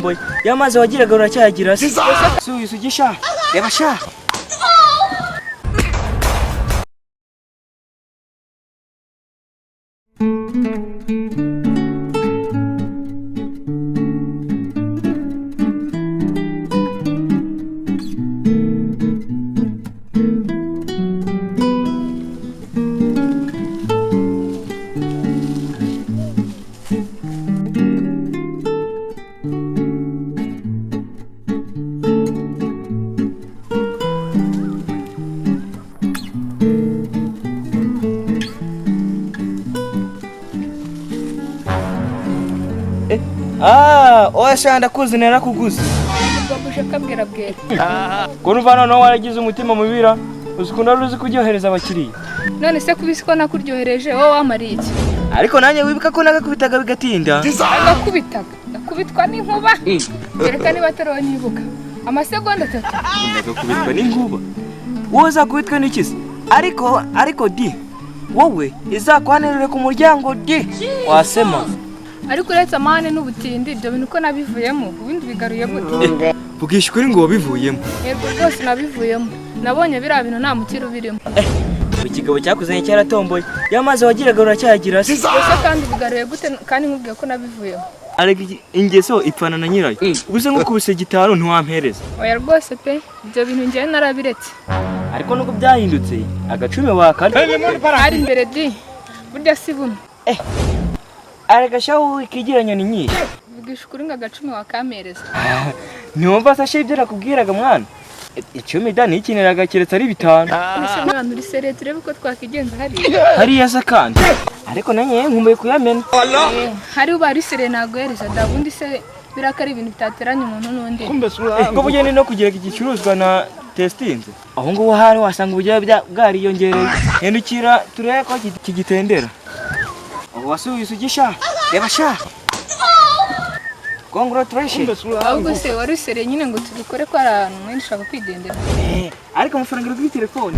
boy yamaze wagiraga uracyagira se sugisha reba sha oya shanda kuzi narakuguze Bagusha kabwira bwera. ko nuvana no waragize umutima mubira uzikunda ruzi kujyohereza abakiriya None se kubisiko nakuryohereje wowe wamariye iki? ariko nanjye wibuka ko nagakubitaga bigatinda Agakubitaga. Nakubitwa n'inkuba. Reka niba ataronyibuka. Amasegonda 3. nagakubitwa n'inkuba wowe zakubitwa n'ikisi ariko di wowe izakwanirire ku muryango di wasema Ariko uretse amahane n'ubutindi ibyo bintu ko nabivuyemo ubindi bigaruye gute? vugisha kuri ngo wabivuyemo Yego rwose nabivuyemo. Nabonye biriya bintu nta mukiro birimo. ikigabo cyakuzanye cyaratomboye yamaze wagiraga uracyagira se Ese kandi bigaruye gute kandi nkubwiye ko nabivuyemo? ariko ingeso ipfana na nyirayo ubuse nko kubise gitaro ntiwampereza Oya rwose pe ibyo bintu ngiye narabiretse. ariko nuko byahindutse agacumi wakana Ari imbere di burya si buno. arega shaho ikigiranya ni nyinshi Vugisha ukuri ngo agacumi wakamereza. ntiwumva se ibyo nakubwiraga mwana icumi da nikiniraga keretse ari 5 Ese mwana uri sere turebe ko twakigenza hariya se kandi ariko nanjye nkumbuye kuyamena hari ubari sere naguhereza dabundi se birakari ibintu bitateranya umuntu n'undi. ko bugeni no kugira igicuruzwa na testinze aho ngo hari wasanga ubujya bwariyongereye hendukira turebe ko kigitendera aho wasugisha reba sha congratulations Ahubwo se wari sere nyine ngo tubikore ko ari ahantu mwene ushaka kwidendera. ariko amafaranga uri kuri telefone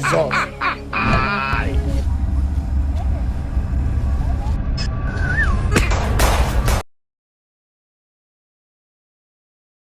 Dissolve.